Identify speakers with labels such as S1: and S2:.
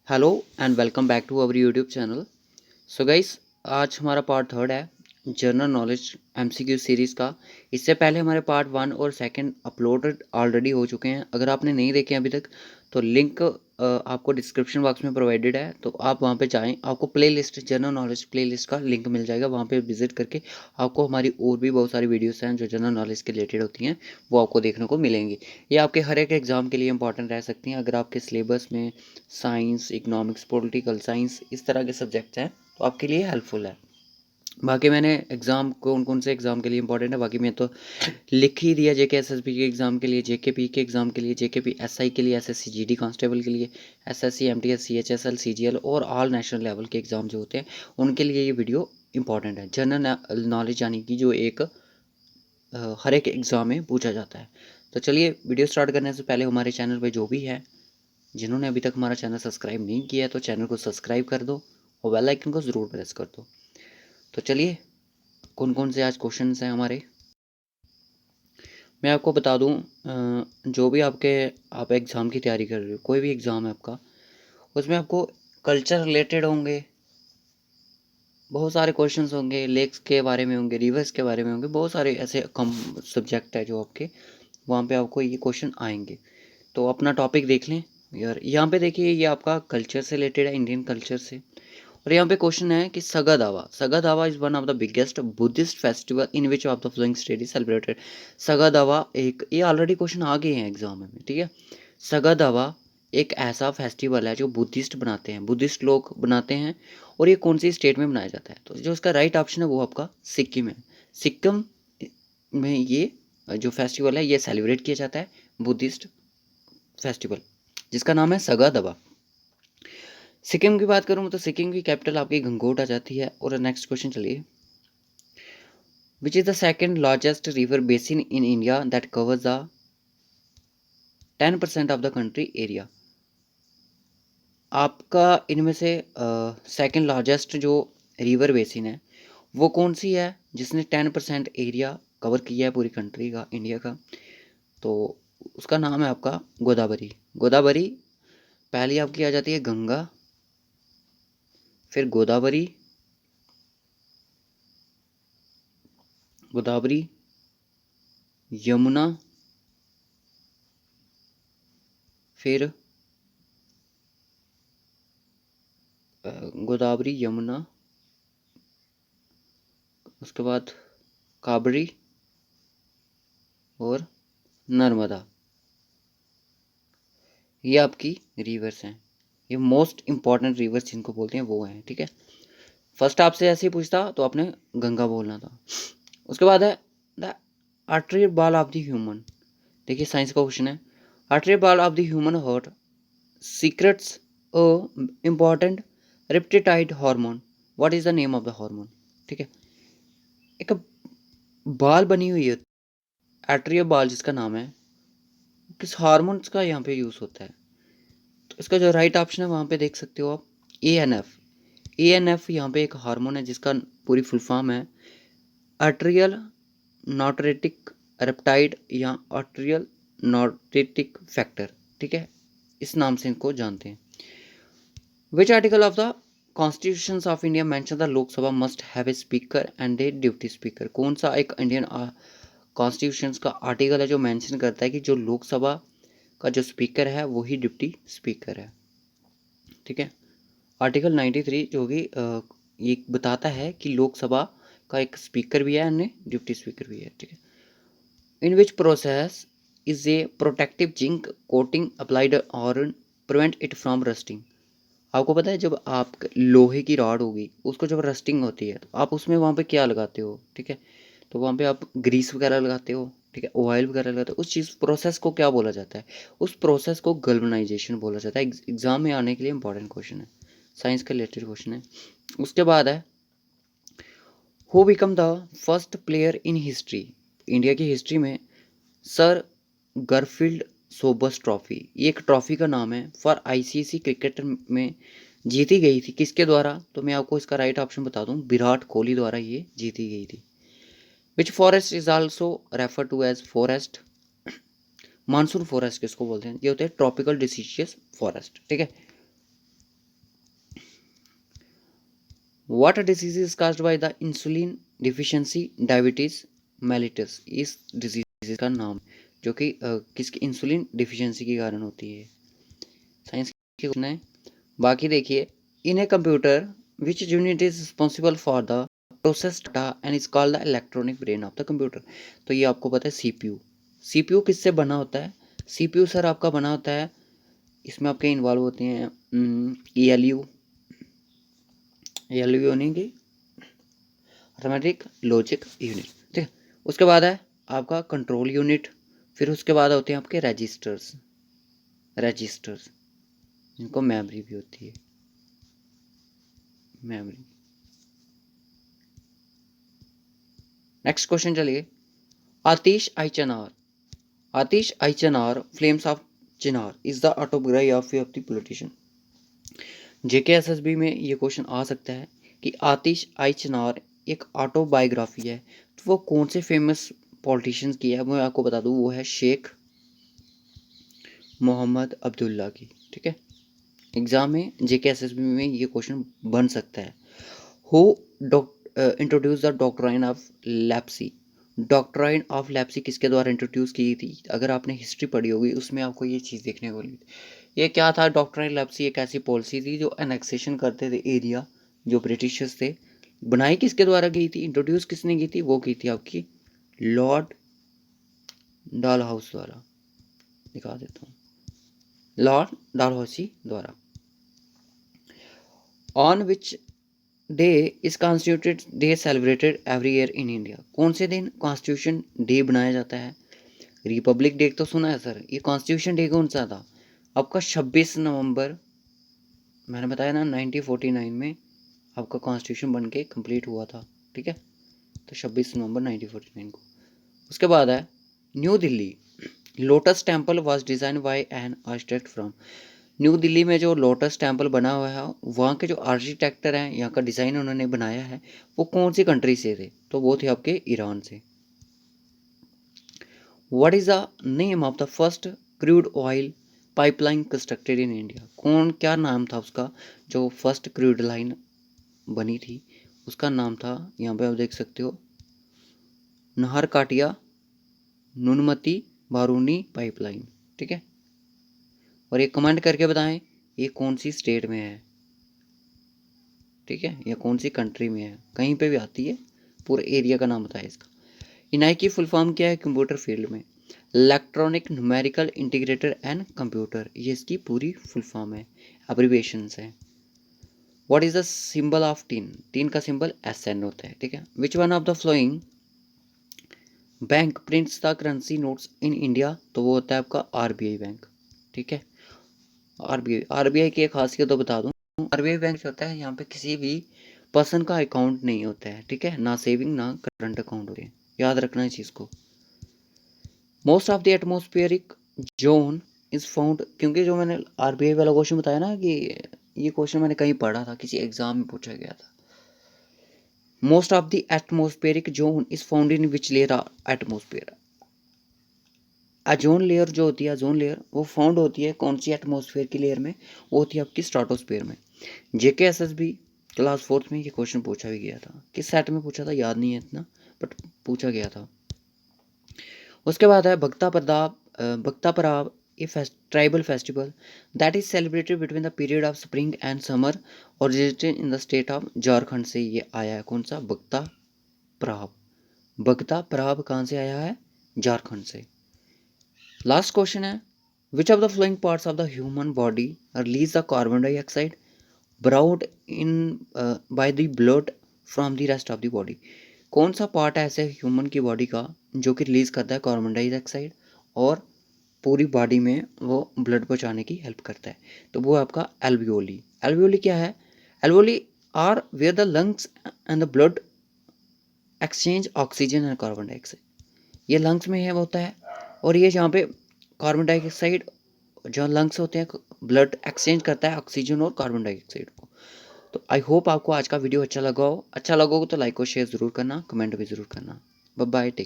S1: Hello and welcome back to our YouTube channel. So guys, आज हमारा part third है general knowledge MCQ series का। इससे पहले हमारे पार्ट वन और सेकंड अपलोडेड ऑलरेडी हो चुके हैं। अगर आपने नहीं देखे अभी तक तो लिंक आपको डिस्क्रिप्शन बॉक्स में प्रोवाइडेड है, तो आप वहां पे जाएं। आपको प्लेलिस्ट जनरल नॉलेज प्लेलिस्ट का लिंक मिल जाएगा, वहां पे विजिट करके आपको हमारी और भी बहुत सारी वीडियोस हैं जो जनरल नॉलेज के रिलेटेड होती हैं, वो आपको देखने को मिलेंगी। ये आपके हर एक एग्ज़ाम के लिए इंपॉर्टेंट रह सकती हैं। अगर आपके सिलेबस में साइंस, इकोनॉमिक्स, पॉलिटिकल साइंस इस तरह के सब्जेक्ट्स हैं तो आपके लिए हेल्पफुल है। बाकी मैंने एग्ज़ाम कौन कौन से एग्ज़ाम के लिए इंपॉर्टेंट है बाकी मैं तो लिख ही दिया। जेके एसएसबी के एग्ज़ाम के लिए, जेकेपी के एग्ज़ाम के लिए, जेकेपी एसआई के लिए, एसएससी जीडी कांस्टेबल के लिए, एसएससी एमटीएस सीएचएसएल सीजीएल और ऑल नेशनल लेवल के एग्ज़ाम जो होते हैं उनके लिए ये वीडियो इंपॉर्टेंट है। जनरल नॉलेज यानी कि जो एक हर एक एग्ज़ाम में पूछा जाता है। तो चलिए वीडियो स्टार्ट करने से पहले हमारे चैनल पर जो भी है, जिन्होंने अभी तक हमारा चैनल सब्सक्राइब नहीं किया है तो चैनल को सब्सक्राइब कर दो और बेल आइकन को ज़रूर प्रेस कर दो। तो चलिए, कौन कौन से आज क्वेश्चंस हैं हमारे, मैं आपको बता दूं। जो भी आप एग्ज़ाम की तैयारी कर रहे हो, कोई भी एग्ज़ाम है आपका, उसमें आपको कल्चर रिलेटेड होंगे, बहुत सारे क्वेश्चंस होंगे, लेक्स के बारे में होंगे, रिवर्स के बारे में होंगे, बहुत सारे ऐसे कम सब्जेक्ट है जो आपके वहाँ पे आपको ये क्वेश्चन आएंगे। तो अपना टॉपिक देख लें यार। यहाँ पे देखिए, ये आपका कल्चर से रिलेटेड है, इंडियन कल्चर से। और यहाँ पे क्वेश्चन है कि सगा दावा is one of the biggest Buddhist festival in which of the flowing state is celebrated. सगा दावा एक, ये ऑलरेडी क्वेश्चन आ गए हैं एग्जाम में, ठीक है। सगा दावा एक ऐसा फेस्टिवल है जो बुद्धिस्ट बनाते हैं, बुद्धिस्ट लोग बनाते हैं। और ये कौन सी स्टेट में मनाया जाता है? तो जो इसका राइट ऑप्शन है वो आपका सिक्किम है। सिक्किम में ये जो फेस्टिवल है ये सेलिब्रेट किया जाता है, बुद्धिस्ट फेस्टिवल, जिसका नाम है सगा दावा। सिक्किम की बात करूँ तो सिक्किम की कैपिटल आपकी गंगोट आ जाती है। और नेक्स्ट क्वेश्चन चलिए, which is the second largest river basin in India that covers the 10% of the country area. आपका इनमें से सेकंड लार्जेस्ट जो रिवर बेसिन है वो कौन सी है जिसने 10% एरिया कवर किया है पूरी कंट्री का, इंडिया का? तो उसका नाम है आपका गोदावरी। गोदावरी पहली आपकी आ जाती है गंगा, फिर गोदावरी, गोदावरी, यमुना, फिर गोदावरी, यमुना, उसके बाद काबरी और नर्मदा। ये आपकी रिवर्स हैं, ये मोस्ट इंपॉर्टेंट रिवर्स जिनको बोलते हैं वो हैं, ठीक है। फर्स्ट आपसे ऐसे ही पूछता तो आपने गंगा बोलना था। उसके बाद है the artery wall of the human. देखिए साइंस का क्वेश्चन है, artery wall of the human heart secretes a important peptide hormone, what is the name of the hormone? ठीक है, एक बाल बनी हुई है, एट्रिया बाल जिसका नाम है, किस हार्मोन्स का यहाँ पे यूज़ होता है? तो इसका जो राइट ऑप्शन है वहाँ पे देख सकते हो आप, A N F. A N F यहाँ पे एक हार्मोन है जिसका पूरी फुल फॉर्म है आर्ट्रियल नॉटरेटिक रेप्टाइड या आर्ट्रियल नॉटरेटिक फैक्टर, ठीक है, इस नाम से इनको जानते हैं। Which article of the constitution of India mention the Lok Sabha must have a speaker and a duty speaker? कौन सा एक इंडियन कॉन्स्टिट्यूशन का आर्टिकल है जो मेंशन करता है कि जो लोकसभा का जो स्पीकर है वही डिप्टी स्पीकर है? ठीक है, आर्टिकल 93 जो कि ये बताता है कि लोकसभा का एक स्पीकर भी है और डिप्टी स्पीकर भी है, ठीक है। In which process is a protective zinc coating applied और प्रिवेंट इट फ्रॉम रस्टिंग? आपको पता है जब आप लोहे की रॉड होगी उसको जब रस्टिंग होती है तो आप उसमें वहाँ पे क्या लगाते हो? ठीक है, तो वहाँ पे आप ग्रीस वगैरह लगाते हो, ठीक है, ऑयल वगैरह लगाते हो। उस चीज़ प्रोसेस को क्या बोला जाता है? उस प्रोसेस को गल्वनाइजेशन बोला जाता है। एग्जाम में आने के लिए इंपॉर्टेंट क्वेश्चन है, साइंस का रिलेटेड क्वेश्चन है। उसके बाद है who become the first player in history, India की हिस्ट्री में सर गरफील्ड सोबर्स ट्रॉफी, ये एक ट्रॉफी का नाम है, फॉर आईसीसी क्रिकेट में जीती गई थी किसके द्वारा? तो मैं आपको इसका राइट ऑप्शन बता दूं, विराट कोहली द्वारा ये जीती गई थी। Which forest is also refer to as forest? Monsoon forest किसको बोलते हैं? ये होते हैं ट्रॉपिकल डिसीशियस फॉरेस्ट, ठीक है। What disease is caused by the insulin deficiency diabetes mellitus, इस डिजीज का नाम जो कि किसकी इंसुलिन डिफिशियंसी के कारण होती है। साइंस की क्वेश्चन है। बाकी देखिए, in a computer which unit is responsible for the process data and is called the electronic brain of the computer. तो ये आपको पता है सीपीयू। सीपीयू किससे बना होता है? सीपीयू सर आपका बना होता है, इसमें आपके इन्वॉल्व होते हैं ईएलयू, ईएलयू यानी कि अर्थमेटिक लॉजिक यूनिट, ठीक है। उसके बाद है आपका कंट्रोल यूनिट, फिर उसके बाद होते हैं आपके रजिस्टर्स, रजिस्टर्स जिनको मेमोरी भी होती है, मेमोरी। नेक्स्ट क्वेश्चन चलिए। Aatish e Chinar, Aatish e Chinar flames of Chinar is the autobiography of the politician. JKSSB में ये क्वेश्चन आ सकता है कि आतिश आई चिनार एक ऑटोबायोग्राफी है, तो वो कौन से फेमस पॉलिटिशियंस की है? मैं आपको बता दूं, वो है शेख मोहम्मद अब्दुल्ला की, ठीक है। एग्जाम में जेकेएसएसबी में ये क्वेश्चन बन सकता है। Who introduce the doctrine of lapse, doctrine of lapse किसके द्वारा इंट्रोड्यूस की थी? अगर आपने हिस्ट्री पढ़ी होगी उसमें आपको ये चीज़ देखने को मिली। ये क्या था? डॉक्ट्राइन लैप्सी एक ऐसी पॉलिसी थी जो एनेक्सेशन करते थे एरिया, जो ब्रिटिशर्स थे। बनाई किसके द्वारा गई थी, इंट्रोड्यूस किसने की थी? वो की थी आपकी लॉर्ड डालहाउस द्वारा। दिखा देता हूँ, लॉर्ड डालहौसी द्वारा। On which day is constituted day celebrated every year in India, कौन से दिन कॉन्स्टिट्यूशन डे बनाया जाता है? रिपब्लिक डे तो सुना है सर, ये कॉन्स्टिट्यूशन डे कौन सा था? आपका 26 नवंबर, मैंने बताया ना 1949 में आपका कॉन्स्टिट्यूशन बन के कम्प्लीट हुआ था, ठीक है। तो 26 नवंबर 1949 को। उसके बाद है new Delhi, lotus temple was design by an architect from. New Delhi में जो लोटस टेम्पल बना हुआ है, वहाँ के जो आर्किटेक्टर हैं, यहाँ का डिज़ाइन उन्होंने बनाया है, वो कौन सी कंट्री से थे? तो वो थे आपके ईरान से। What is the name of the first crude oil pipeline constructed in India, कौन, क्या नाम था उसका जो फर्स्ट क्रूड लाइन बनी थी? उसका नाम था, यहाँ पे आप देख सकते हो, नाहर काटिया नुनमती बारूनी पाइपलाइन, ठीक है। और ये कमेंट करके बताएं ये कौन सी स्टेट में है, ठीक है, या कौन सी कंट्री में है, कहीं पे भी आती है, पूरे एरिया का नाम बताएं इसका। इनाई की फुल फॉर्म क्या है कंप्यूटर फील्ड में? Electronic numerical integrator and computer, ये इसकी पूरी फुल फॉर्म है, अब्रिविएशंस है। What is the symbol of tin, tin का सिंबल SN होता है, ठीक है। Which one of the flowing bank prints the currency notes in India? तो वो होता है आपका RBI बैंक, ठीक है। आरबीआई की एक खासियत तो बता दूं, RBI बैंक जो होता है यहाँ पे किसी भी पर्सन का अकाउंट नहीं होता है, ठीक है, ना सेविंग ना करंट अकाउंट होते हैं, याद रखना इस चीज़ को। Most of the atmospheric zone is found, क्योंकि जो मैंने RBI वाला क्वेश्चन बताया ना कि ये क्वेश्चन मैंने कहीं पढ़ा था, किसी एग्जाम में पूछा गया था। Most of the atmospheric zone is found in which layer atmosphere, ozone layer जो होती है, ओजोन लेयर वो फाउंड होती है कौन सी एटमोस्फेयर की लेयर में? वो होती है आपकी स्ट्राटोस्फेयर में। जेकेएसएसबी क्लास 4th में ये क्वेश्चन पूछा भी गया था, किस सेट में पूछा था याद नहीं है इतना, बट पूछा गया था। उसके बाद है Bhagta Parab, Bhagta Parab, a tribal festival that is celebrated between the period of spring and summer और originated in the state of Jharkhand से ये आया है, कौन सा? भक्ता पराब। भक्ता पराब कहाँ से आया है? झारखंड से। लास्ट क्वेश्चन है which of the flowing parts of the human body release the carbon dioxide brought in by the blood from the rest of the body, कौन सा पार्ट है ऐसे ह्यूमन की बॉडी का जो कि रिलीज करता है कार्बन डाइऑक्साइड और पूरी बॉडी में वो ब्लड पहुंचाने की हेल्प करता है? तो वो है आपका एल्वियोली। एल्वियोली क्या है? Alveoli are where the lungs and the blood exchange oxygen and carbon dioxide, ये लंग्स में है होता है, और ये जहाँ पे कार्बन डाइऑक्साइड, जहाँ लंग्स होते हैं, ब्लड एक्सचेंज करता है ऑक्सीजन और कार्बन डाइऑक्साइड को। तो आई होप आपको आज का वीडियो अच्छा लगा हो, अच्छा लगा हो तो लाइक और शेयर ज़रूर करना, कमेंट भी ज़रूर करना। Bye bye, take.